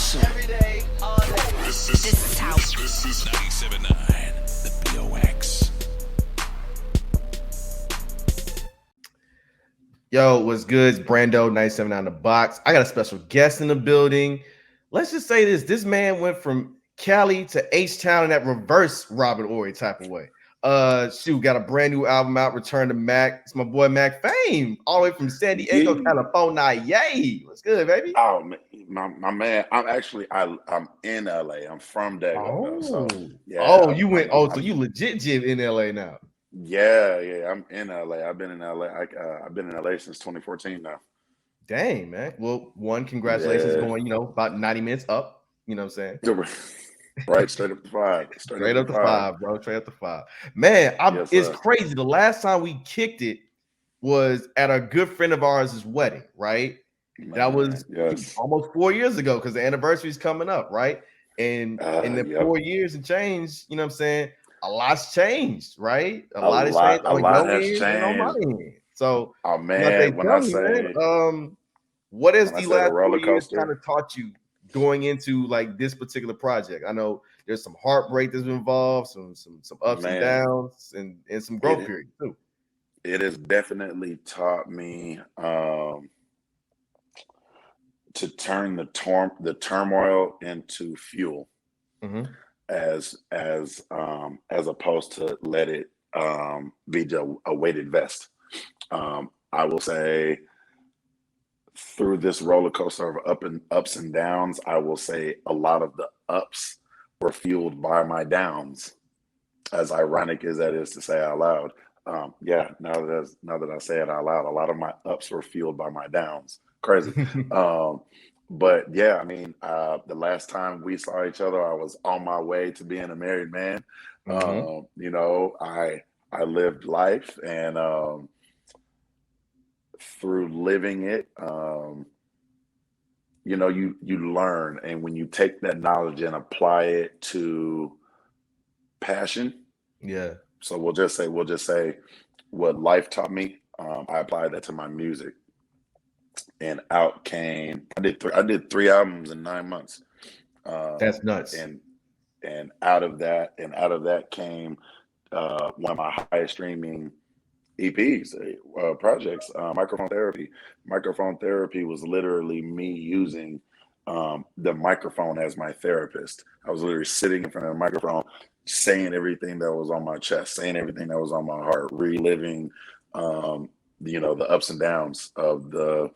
hustle. Every day, all day. This is how. This is 97.9, the BOX. Yo, what's good? It's Brando, 97.9 The Box. I got a special guest in the building. Let's just say this. This man went from Cali to H-Town in that reverse Robert Ory type of way. Got a brand new album out, Return to Mac. It's my boy Mac Fame, all the way from San Diego, California. Yay! What's good, baby? Oh, my man, I'm in LA. I'm from Dago, though. So yeah. So you legit live in LA now. Yeah, I'm in LA. I've been in LA. I've been in LA since 2014 now. Dang, man. Well, congratulations going, about 90 minutes up. You know what I'm saying? Right, straight up to five. Straight up to five, bro. Straight up to five. Man, it's crazy. The last time we kicked it was at a good friend of ours' wedding, right? That was almost 4 years ago because the anniversary is coming up, right? And in the 4 years and change, you know what I'm saying? A lot's changed, right? A lot has changed. A lot has changed. So, man, what has the last 4 years kind of taught you going into like this particular project? I know there's some heartbreak that's involved, some ups and downs, and some growth periods too. It has definitely taught me to turn the turmoil into fuel. Mm-hmm. as opposed to let it be a weighted vest. I will say through this roller coaster of ups and downs, I will say a lot of the ups were fueled by my downs, as ironic as that is to say out loud. Now that I say it out loud, a lot of my ups were fueled by my downs. Crazy. But yeah, I mean, the last time we saw each other, I was on my way to being a married man. Mm-hmm. I lived life, and through living it, you learn, and when you take that knowledge and apply it to passion, So we'll just say what life taught me. I applied that to my music. And out came I did three albums in 9 months. That's nuts. And out of that came one of my highest streaming EPs, projects, Microphone Therapy. Microphone Therapy was literally me using the microphone as my therapist. I was literally sitting in front of the microphone, saying everything that was on my chest, saying everything that was on my heart, reliving the ups and downs of the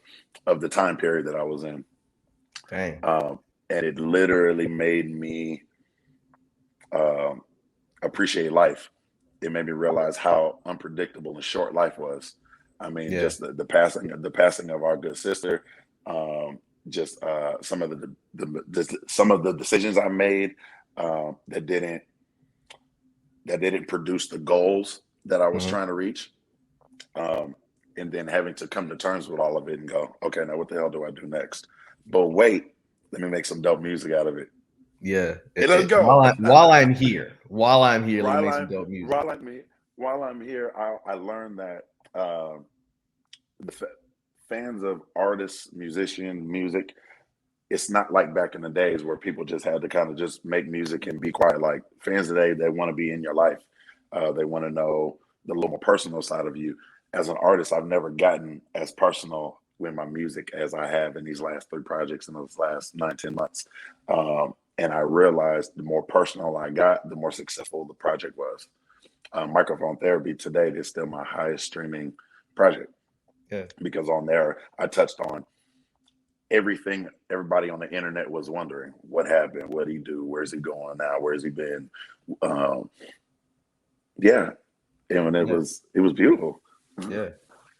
time period that I was in. Dang. And it literally made me appreciate life. It made me realize how unpredictable and short life was. I mean, just the passing of our good sister, some of the decisions I made that didn't produce the goals that I was trying to reach. And then having to come to terms with all of it and go, okay, now what the hell do I do next? But wait, let me make some dope music out of it. Yeah. Let's go. While I'm here, let me make some dope music. While I'm here, I learned that the fans of artists, musician, music, it's not like back in the days where people just had to kind of just make music and be quiet. Like fans today, they want to be in your life. They want to know the little more personal side of you. As an artist, I've never gotten as personal with my music as I have in these last 3 projects in those last 9-10 months. And I realized the more personal I got, the more successful the project was. Microphone Therapy today is still my highest streaming project. Yeah. Because on there, I touched on everything everybody on the internet was wondering. What happened? What did he do? Where's he going now? Where's he been? And it was beautiful. Yeah.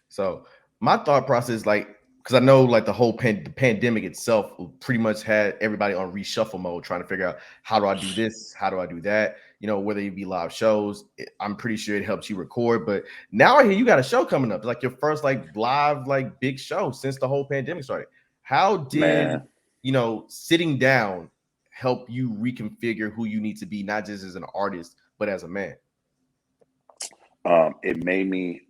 So my thought process, because I know the whole the pandemic itself pretty much had everybody on reshuffle mode, trying to figure out how do I do this, how do I do that, whether it be live shows. I'm pretty sure it helps you record, but now I hear you got a show coming up, like your first live big show since the whole pandemic started. How did sitting down help you reconfigure who you need to be, not just as an artist but as a man? It made me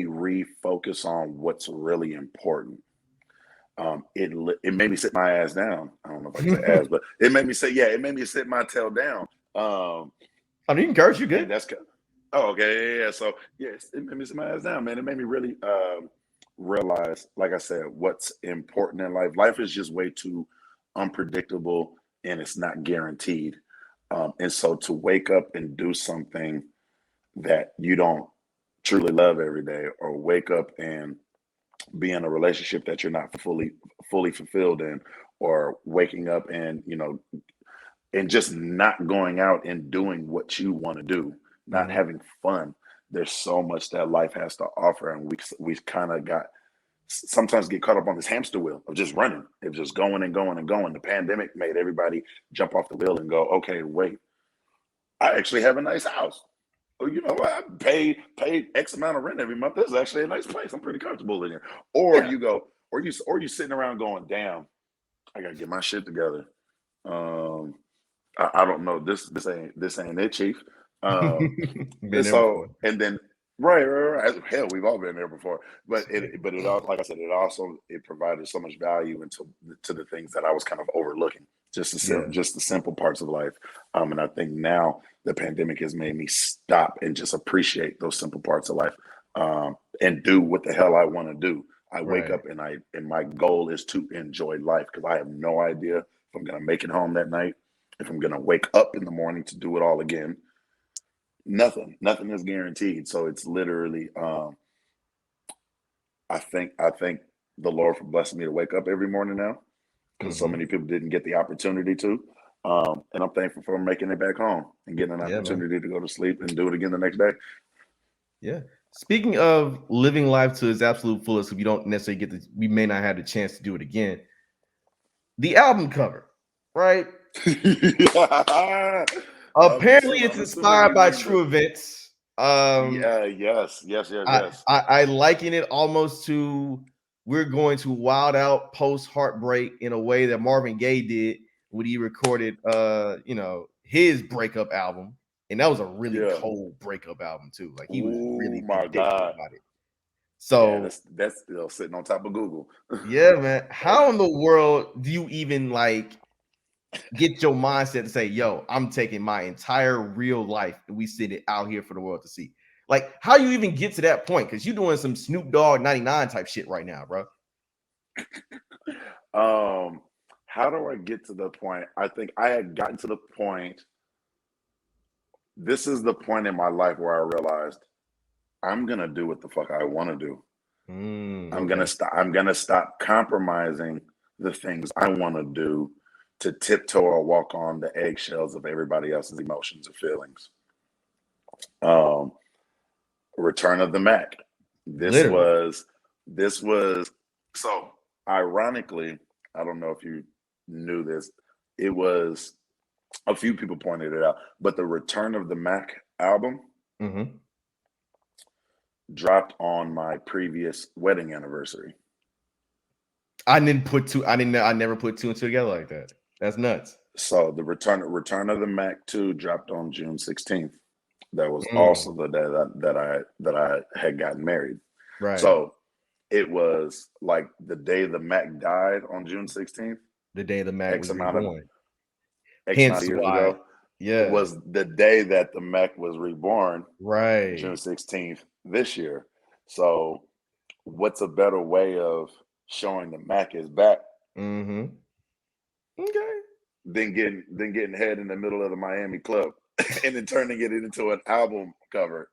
refocus on what's really important. It made me sit my ass down. I don't know if I can say ass, but it made me sit my tail down. I mean, you can curse, you And good. that's okay, yeah. So yes, it made me sit my ass down, man. It made me really realize, like I said, what's important in life. Life is just way too unpredictable, and it's not guaranteed. And so to wake up and do something that you don't truly love every day, or wake up and be in a relationship that you're not fully fulfilled in, or waking up and and just not going out and doing what you want to do, not Mhm. having fun. There's so much that life has to offer, and we kind of got sometimes get caught up on this hamster wheel of just running, of just going and going and going. The pandemic made everybody jump off the wheel and go, okay, wait, I actually have a nice house. Oh, I pay X amount of rent every month. This is actually a nice place. I'm pretty comfortable in here. Or Yeah. you go, or you sitting around going, damn, I gotta get my shit together. Um, I don't know. This ain't it, Chief. Been there So before. and then right. Hell, we've all been there before. But it all, like I said, it provided so much value to the things that I was kind of overlooking. Yeah. Just the simple parts of life. And I think now the pandemic has made me stop and just appreciate those simple parts of life. And do what the hell I want to do. I wake Right. up and my goal is to enjoy life, because I have no idea if I'm gonna make it home that night, if I'm gonna wake up in the morning to do it all again. Nothing is guaranteed. So it's literally, I think the Lord for blessing me to wake up every morning now, because so Hmm. many people didn't get the opportunity to. And I'm thankful for making it back home and getting an Yeah, man. opportunity to go to sleep and do it again the next day. Yeah. Speaking of living life to its absolute fullest, if you don't necessarily we may not have the chance to do it again. The album cover, right? Apparently, it's I'm assuming inspired you by mean true events. yeah, yes. I liken it almost to we're going to wild out post heartbreak in a way that Marvin Gaye did when he recorded his breakup album. And that was a really Yeah. cold breakup album too. Like he was Oh really my vindictive God. about it. Yeah, So that's still sitting on top of Google. yeah, man. How in the world do you even like get your mindset to say, yo, I'm taking my entire real life and we send it out here for the world to see? Like, how you even get to that point? Because you're doing some Snoop Dogg 99 type shit right now, bro. How do I get to the point? I think I had gotten to the point. This is the point in my life where I realized I'm gonna do what the fuck I want to do. Okay. I'm gonna stop compromising the things I want to do to tiptoe or walk on the eggshells of everybody else's emotions or feelings. Um, Return of the Mac. This Literally. was this was so ironically, I don't know if you knew this. It was a few people pointed it out, but the Return of the Mac album Mm-hmm. dropped on my previous wedding anniversary. I never put two and two together like that. That's nuts. So the Return of the Mac 2 dropped on June 16th. That was Mm, also the day that I had gotten married. right. So it was like the day the Mac died on June 16th, The day the Mac X was amount of reborn. X amount of Hence years why, ago, yeah, was the day that the Mac was reborn, June right. 16th this year. So what's a better way of showing the Mac is back Mm-hmm. Okay. than getting head in the middle of the Miami club and then turning it into an album cover?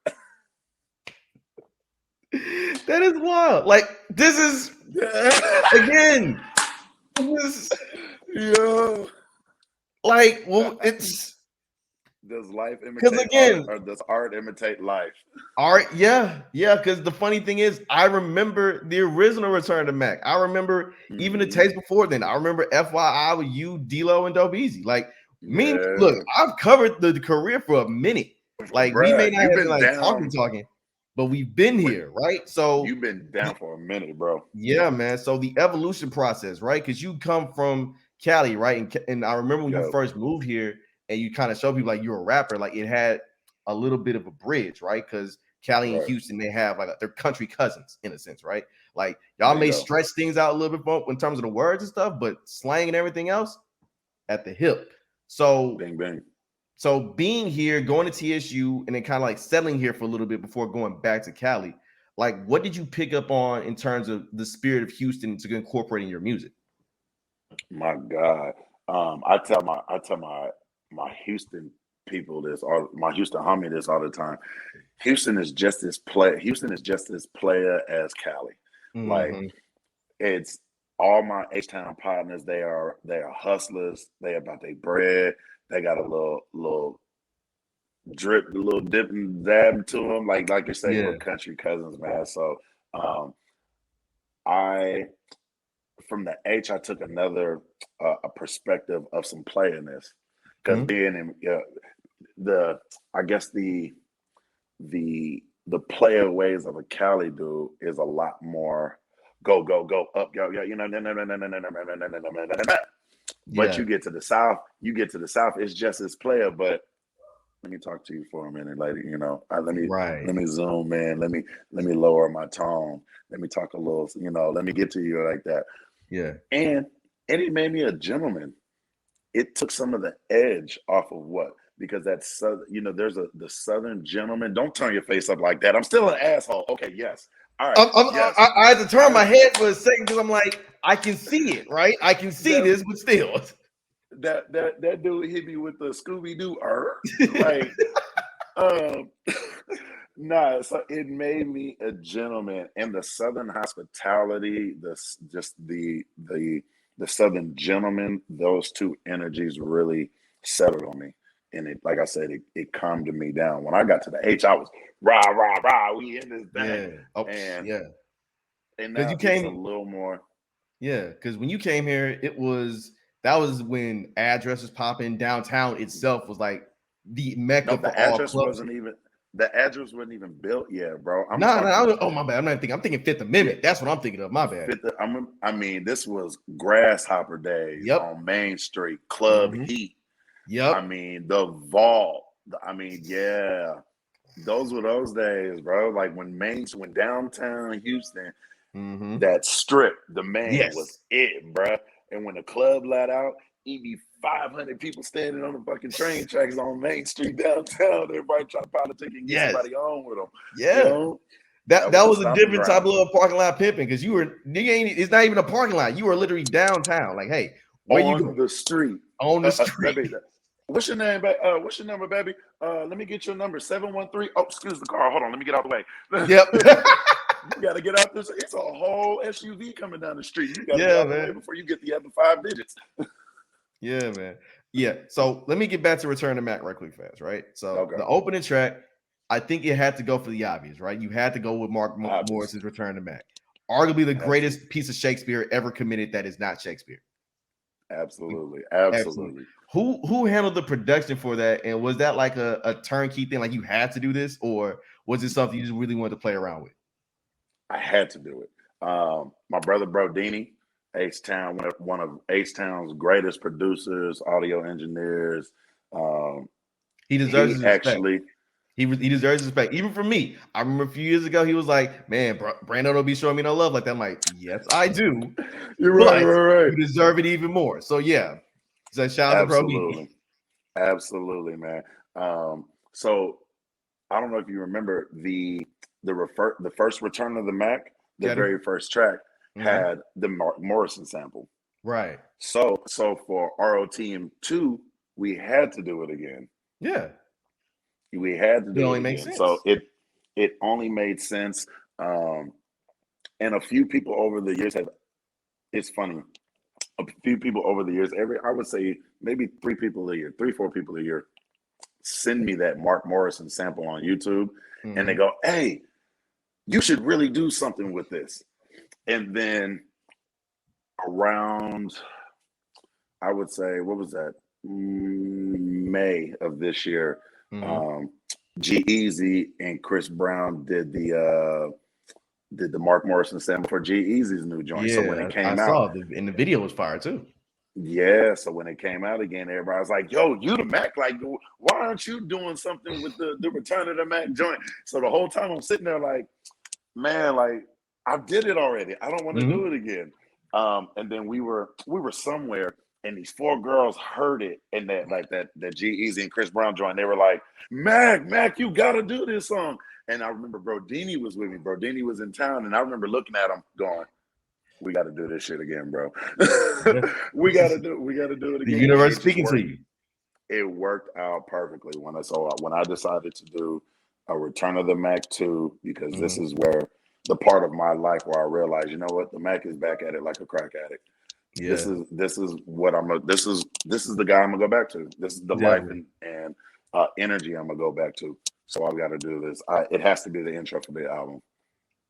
That is wild. Like, this is again, this is Yo. like, well, it's Does life because imitate art, again, or does art imitate life? art, yeah. Because the funny thing is, I remember the original Return to Mac. I remember even the Mm-hmm. taste before then. I remember FYI with you, D-Lo, and Dope Easy. Like, look, Yeah, I've covered the career for a minute. Like, we may bruh, not you've have been been like down. talking, but we've been Wait, here, right? So you've been down for a minute, bro. yeah, man. So the evolution process, right? Because you come from Cali, right? And I remember when you Yo, first moved here and you kind of show people like you're a rapper, like it had a little bit of a bridge, right? Because Cali and right, Houston, they have like they're country cousins in a sense, right? Like y'all There you may go. stretch things out a little bit more in terms of the words and stuff, but slang and everything else at the hip. So Bing, bing. so being here, going to TSU, and then kind of like settling here for a little bit before going back to Cali, like what did you pick up on in terms of the spirit of Houston to incorporate in your music? My God. I tell my Houston people this, or my Houston homie this all the time. Houston is just as player as Cali. Like Mhm. it's all my H-Town partners, they are hustlers, they about their bread, they got a little drip, a little dip and dab to them, like you say, Yeah. little country cousins, man. So I from the H, I took another a perspective of some playerness because Mhm. being in the I guess the player ways of a Cali dude is a lot more go go go up yo yo, you know, no no no no no no no no no no no no no no. But Yeah. you get to the South, it's just as player. But let me talk to you for a minute, lady. You know, Right. let me zoom in. Let me lower my tone. Let me talk a little. You know, let me get to you like that. Yeah. And it made me a gentleman. It took some of the edge off of what because that's you know there's the Southern gentleman. Don't turn your face up like that. I'm still an asshole. Okay, yes. All right. Yes. I had to turn I my head for a second because I'm like, I can see it, right? I can see that this, but still. that dude hit me with the Scooby Doo like um nah, so it made me a gentleman and the Southern hospitality, the Southern gentleman, those two energies really settled on me. And it, like I said, it calmed me down. When I got to the H, I was rah, rah, rah, we in this thing. Yeah. Oh, And yeah. Because now you it's a came, little more. yeah. Because when you came here, that was when addresses popping downtown itself was like the mecca No, for all clubs here. the address wasn't even built yet, bro. I'm No, talking oh my bad. I'm thinking Fifth yeah, Amendment. That's what I'm thinking of. My bad. I mean, this was Grasshopper days Yep. on Main Street, Club Mm-hmm. Heat. I Yep. mean, the Vault. I mean, yeah, those were those days, bro. Like when downtown Houston, Mm-hmm. that strip, the man was Yes. it, bro. And when the club let out, it'd be 500 people standing on the fucking train tracks on Main Street downtown. Everybody trying to politic and get Yes. somebody on with them. You Yeah. know, that That was the was a stomping different type grounds. of parking lot pimping because it's not even a parking lot. You were literally downtown. Like, hey, where you On going? the street. On the street. Baby, what's your name, what's your number, baby? Let me get your number. 713. Oh, excuse the car. Hold on, let me get out the way. Yep. You gotta get out this. It's a whole SUV coming down the street. You gotta get Yeah, out the way man. before you get the other 5 digits. Yeah, man. Yeah. So let me get back to Return to Mac right quick fast, right? So Okay. the opening track, I think it had to go for the obvious, right? You had to go with Mark Obvious. Morris's Return to Mac. Arguably the Had to. greatest piece of Shakespeare ever committed that is not Shakespeare. Absolutely. Who handled the production for that? And was that like a turnkey thing? Like you had to do this, or was it something you just really wanted to play around with? I had to do it. My brother Brodini, H-Town, one of H-Town's greatest producers, audio engineers. He deserves He his respect. actually He deserves his respect. Even from me. I remember a few years ago, he was like, man, Brando don't be showing me no love like that. I'm like, yes, I do. You're But right. you deserve it even more. So yeah. So shout out to Brodini. Absolutely, man. So I don't know if you remember the first Return of the Mac, the Yeah, very first track mm-hmm. had the Mark Morrison sample. Right. So for ROTM2, we had to do it again. Yeah. We had to It do only it makes again. sense. So it only made sense. And a few people over the years it's funny. A few people over the years, I would say maybe 4 people a year send me that Mark Morrison sample on YouTube, Mm-hmm. and they go, "Hey, you should really do something with this." And then around, I would say, what was that? May of this year, Mm-hmm. G-Eazy and Chris Brown did the Mark Morrison sample for G-Eazy's new joint. So when Yeah, it I came out, saw it. And the video was fire too. yeah. So when it came out again, everybody was like, "Yo, you the Mac? Like, why aren't you doing something with the Return of the Mac joint?" So the whole time I'm sitting there like, man, like I did it already. I don't want to Mhm. do it again. And then we were somewhere, and these four girls heard it, and that G Easy and Chris Brown joint. They were like, Mac, you gotta do this song. And I remember Brodini was with me. Brodini was in town, and I remember looking at him, going, "We got to do this shit again, bro. Yeah. we got to do it The again." And universe it just speaking to worked. you. It worked out perfectly when I decided to do a Return of the Mac 2, because this Mhm. is where the part of my life where I realized, you know what, the Mac is back at it like a crack addict. This Yeah, is what this is the guy I'm gonna go back to. This is the life definitely. and energy I'm gonna go back to. So I've got to do this. It has to be the intro for the album.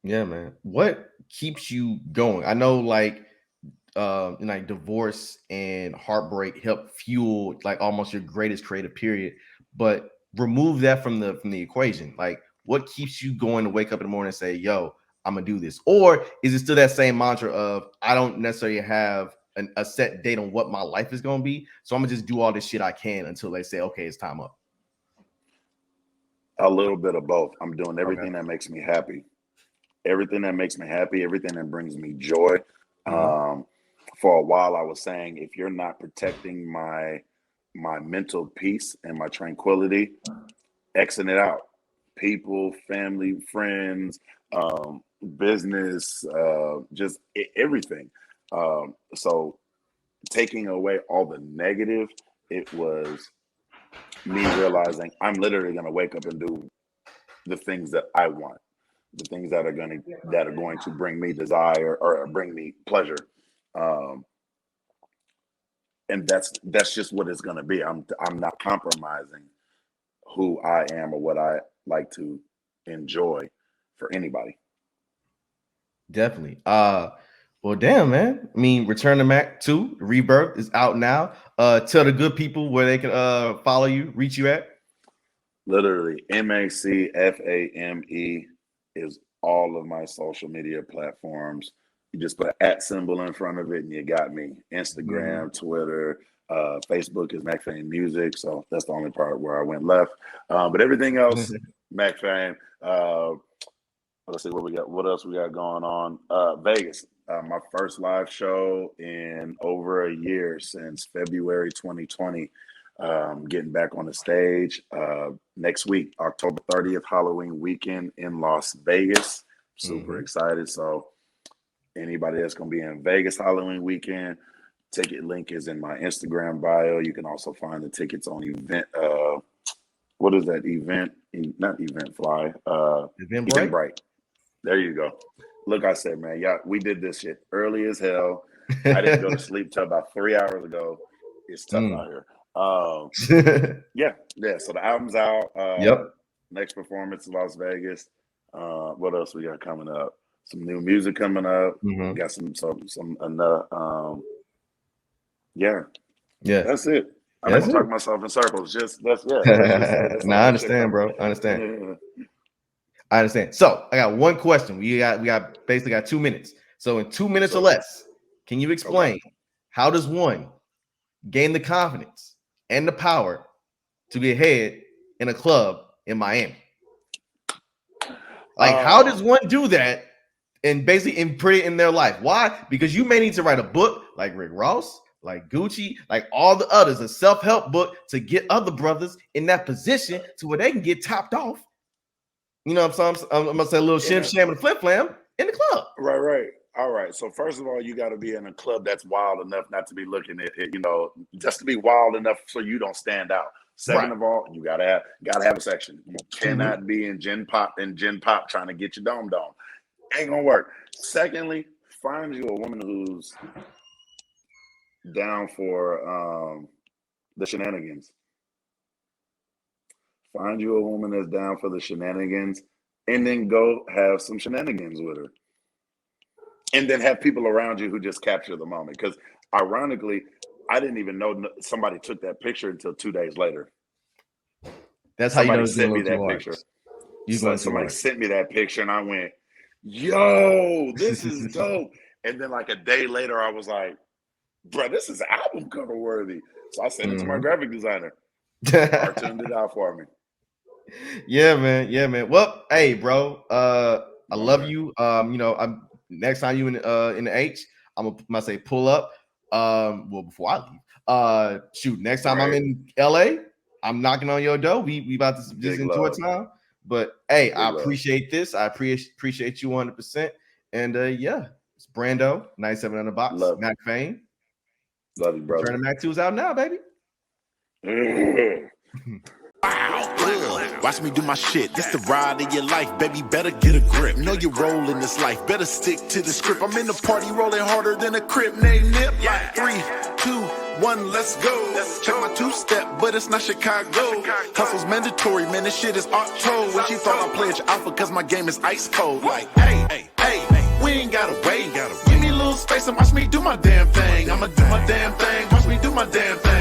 Yeah, man. What keeps you going? I know, like divorce and heartbreak help fuel like almost your greatest creative period, but remove that from the equation. Like, what keeps you going to wake up in the morning and say, "Yo, I'm gonna do this"? Or is it still that same mantra of I don't necessarily have a set date on what my life is gonna be, so I'm gonna just do all this shit I can until they say, "Okay, it's time up." A little bit of both. I'm doing Okay. everything that makes me happy. Everything that makes me happy, everything that brings me joy. Mhm. Um, for a while, I was saying, if you're not protecting my mental peace and my tranquility, Xing it out. People, family, friends, business, just everything. So taking away all the negative, it was me realizing I'm literally going to wake up and do the things that I want, the things that are going to bring me desire or bring me pleasure. Um, and that's just what it's going to be. I'm not compromising who I am or what I like to enjoy for anybody. Definitely. Well, damn, man. I mean, Return to Mac 2, Rebirth is out now. Tell the good people where they can follow you, reach you at. Literally, MACFAME is all of my social media platforms. You just put an at symbol in front of it, and you got me. Mhm. Instagram, Twitter, Facebook is MacFame Music, so that's the only part where I went left. But everything else, MacFame. Let's see what we got. What else we got going on? Vegas. My first live show in over a year, since February 2020. Getting back on the stage next week, October 30th, Halloween weekend in Las Vegas. Super Mhm. excited. So anybody that's going to be in Vegas Halloween weekend, ticket link is in my Instagram bio. You can also find the tickets on event. What is that event? Not Eventfly. Eventbrite. Eventbrite. There you go. Look, I said, man, yeah, we did this shit early as hell. I didn't go to sleep till about 3 hours ago. It's tough Mm. out here. Yeah. So the album's out. Yep. Next performance in Las Vegas. What else we got coming up? Some new music coming up. Mhm. Got some another. Yeah, Yeah. that's it. I'm not That's gonna it. talk myself in circles. Let's just say that's No, all I that shit understand, coming. bro. I understand. I understand. So I got one question. We got basically got 2 minutes. So in 2 minutes or So less, can you okay. explain how does one gain the confidence and the power to be ahead in a club in Miami? Like, how does Um, one do that and basically imprint it in their life? Why? Because you may need to write a book like Rick Ross, like Gucci, like all the others, a self-help book to get other brothers in that position to where they can get topped off. You know what I'm saying? I'm gonna say a little shim yeah, sham and flip flam in the club. right. All right. So first of all, you got to be in a club that's wild enough not to be looking at it, just to be wild enough so you don't stand out. Right. Second of all, you gotta have a section. You Mhm. cannot be in Gen Pop trying to get your dome. Ain't gonna work. Secondly, find you a woman who's down for the shenanigans. Find you a woman that's down for the shenanigans, and then go have some shenanigans with her. And then have people around you who just capture the moment. Because ironically, I didn't even know somebody took that picture until 2 days later. That's how you know Somebody it's getting sent a me little too that hard. picture. You're going too Somebody hard. sent me that picture, and I went, "Yo, this is dope." And then like a day later, I was like, "Bro, this is album cover worthy." So I sent it to my Mhm. graphic designer. Cartooned it out for me. Yeah, man. Yeah, man. Well, hey, bro. I All love right. you. I'm next time you in the H, I'm gonna say pull up. Well, before I leave, shoot, next time I'm in LA, I'm knocking on your door. We about to just enjoy time. But hey, I appreciate this. I appreciate you 100%. And yeah, it's Brando, 97 on the box. Mac Fame. Love you, brother. Turn the Mac 2s out now, baby. Watch me do my shit. This the ride of your life, baby. Better get a grip. Know your role in this life. Better stick to the script. I'm in the party rolling harder than a crib named Nip. Like 3, 2, 1, let's go. Check my 2-step, but it's not Chicago. Hustle's mandatory, man. This shit is auto. When she thought I pledge alpha, cause my game is ice cold. Like, hey, we ain't gotta wait. Give me a little space and watch me do my damn thing. I'ma do my damn thing. Watch me do my damn thing.